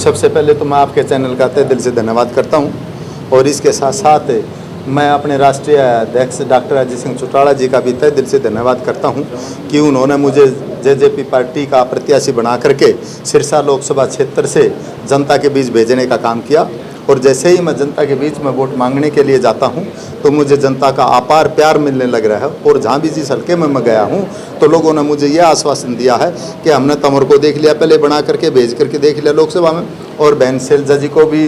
सबसे पहले तो मैं आपके चैनल का तहे दिल से धन्यवाद करता हूं और इसके साथ साथ मैं अपने राष्ट्रीय अध्यक्ष डॉक्टर अजय सिंह चौटाला जी का भी तहे दिल से धन्यवाद करता हूं कि उन्होंने मुझे जेजेपी पार्टी का प्रत्याशी बना करके सिरसा लोकसभा क्षेत्र से जनता के बीच भेजने का काम किया। और जैसे ही मैं जनता के बीच में वोट मांगने के लिए जाता हूं तो मुझे जनता का अपार प्यार मिलने लग रहा है। और जहां भी जिस हल्के में मैं गया हूं तो लोगों ने मुझे यह आश्वासन दिया है कि हमने तंवर को देख लिया, पहले बना करके भेज करके देख लिया लोकसभा में, और बहन शैलजा जी को भी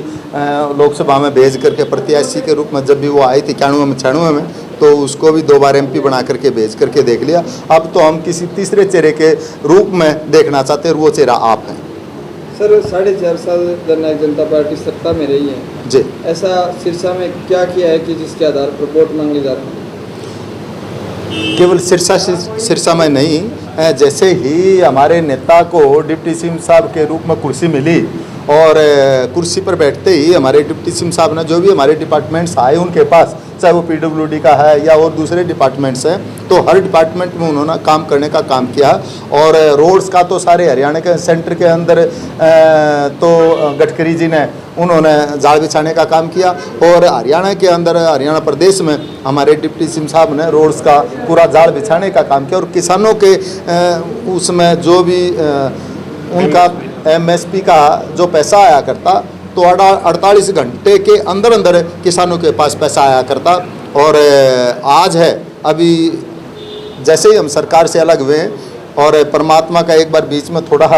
लोकसभा में भेज करके प्रत्याशी के रूप में जब भी वो आई थी 91 में 96 में, तो उसको भी 2 बार MP बना करके भेज करके देख लिया। अब तो हम किसी तीसरे चेहरे के रूप में देखना चाहते हैं और वो चेहरा आप हैं। सर 4.5 साल जननायक जनता पार्टी सत्ता में रही है जी, ऐसा सिरसा में क्या किया है कि जिसके आधार पर वोट मांगे जाते हैं? केवल सिरसा में नहीं, जैसे ही हमारे नेता को डिप्टी सीएम साहब के रूप में कुर्सी मिली और कुर्सी पर बैठते ही हमारे डिप्टी सीएम साहब ने जो भी हमारे डिपार्टमेंट्स आए उनके पास, चाहे वो PWD का है या और दूसरे डिपार्टमेंट्स हैं, तो हर डिपार्टमेंट में उन्होंने काम करने का काम किया। और रोड्स का तो सारे हरियाणा के सेंटर के अंदर तो गडकरी जी ने उन्होंने जाल बिछाने का काम किया। और हरियाणा के अंदर हरियाणा प्रदेश में हमारे डिप्टी सीएम साहब ने रोड्स का पूरा जाल बिछाने का काम किया। और किसानों के उसमें जो भी उनका MSP का जो पैसा आया करता तो 48 घंटे के अंदर अंदर किसानों के पास पैसा आया करता। और आज है, अभी जैसे ही हम सरकार से अलग हुए और परमात्मा का एक बार बीच में थोड़ा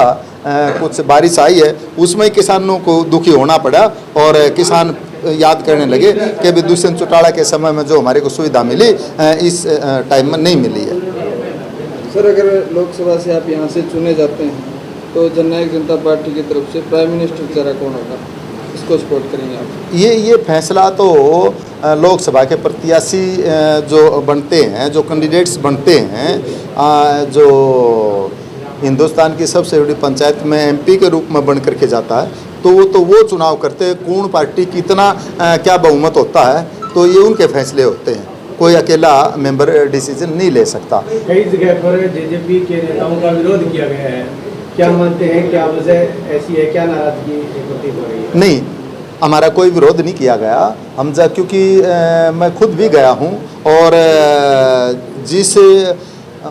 कुछ बारिश आई है, उसमें किसानों को दुखी होना पड़ा और किसान याद करने लगे कि अभी दुष्यंत चौटाला के समय में जो हमारे को सुविधा मिली इस टाइम में नहीं मिली है। सर अगर लोकसभा से आप यहाँ से चुने जाते हैं तो जननायक जनता पार्टी की तरफ से प्राइम मिनिस्टर चेहरा कौन होगा, इसको सपोर्ट करेंगे आप? ये फैसला तो लोकसभा के प्रत्याशी जो बनते हैं, जो कैंडिडेट्स बनते हैं, जो हिंदुस्तान की सबसे बड़ी पंचायत में MP के रूप में बन करके जाता है, तो वो चुनाव करते हैं कौन पार्टी कितना क्या बहुमत होता है, तो ये उनके फैसले होते हैं। कोई अकेला मेंबर डिसीजन नहीं ले सकता। कई जगह पर जेजेपी के नेताओं का विरोध किया गया है, क्या मानते हैं, क्या वजह ऐसी है, क्या नाराजगी प्रतीत हो रही है? नहीं, हमारा कोई विरोध नहीं किया गया। हम क्योंकि मैं खुद भी गया हूं और जिस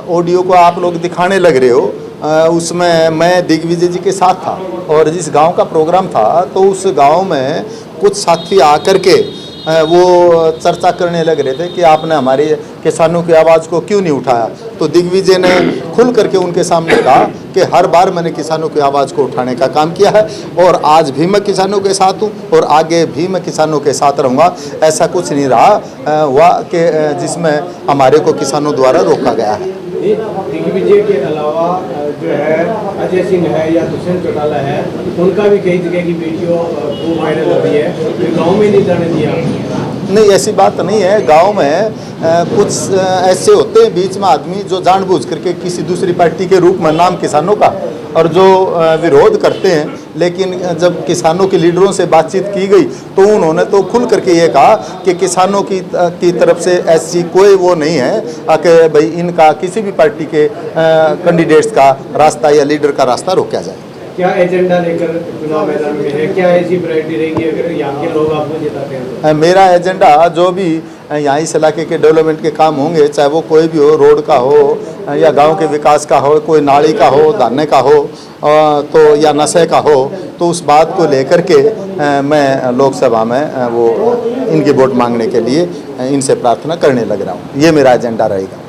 ऑडियो को आप लोग दिखाने लग रहे हो उसमें मैं दिग्विजय जी के साथ था और जिस गांव का प्रोग्राम था तो उस गांव में कुछ साथी आकर के वो चर्चा करने लग रहे थे कि आपने हमारे किसानों की आवाज़ को क्यों नहीं उठाया। तो दिग्विजय ने खुल करके उनके सामने कहा कि हर बार मैंने किसानों की आवाज़ को उठाने का काम किया है और आज भी मैं किसानों के साथ हूँ और आगे भी मैं किसानों के साथ रहूँगा। ऐसा कुछ नहीं रहा हुआ कि जिसमें हमारे को किसानों द्वारा रोका गया है। दिग्विजय के अलावा जो है अजय सिंह है या दुष्यंत चौटाला है, उनका भी कई जगह की वीडियो खूब वायरल हो रही है, गाँव में नहीं जाने दिया। नहीं, ऐसी बात नहीं है। गांव में कुछ ऐसे होते हैं बीच में आदमी जो जानबूझ करके किसी दूसरी पार्टी के रूप में नाम किसानों का और जो विरोध करते हैं, लेकिन जब किसानों के लीडरों से बातचीत की गई तो उन्होंने तो खुल करके ये कहा कि किसानों की तरफ से ऐसी कोई वो नहीं है कि भाई इनका किसी भी पार्टी के कैंडिडेट्स का रास्ता या लीडर का रास्ता रोका जाए। क्या एजेंडा लेकर चुनाव मैदान में है, क्या ऐसी प्रायोरिटी रहेगी अगर यहाँ के लोग आपको जिताते हैं तो? मेरा एजेंडा जो भी यहाँ इस इलाके के डेवलपमेंट के काम होंगे, चाहे वो कोई भी हो, रोड का हो या गांव के विकास का हो, कोई नाली का हो, धाने का हो तो या नशे का हो, तो उस बात को लेकर के मैं लोकसभा में वो इनकी वोट मांगने के लिए इनसे प्रार्थना करने लग रहा हूँ। ये मेरा एजेंडा रहेगा।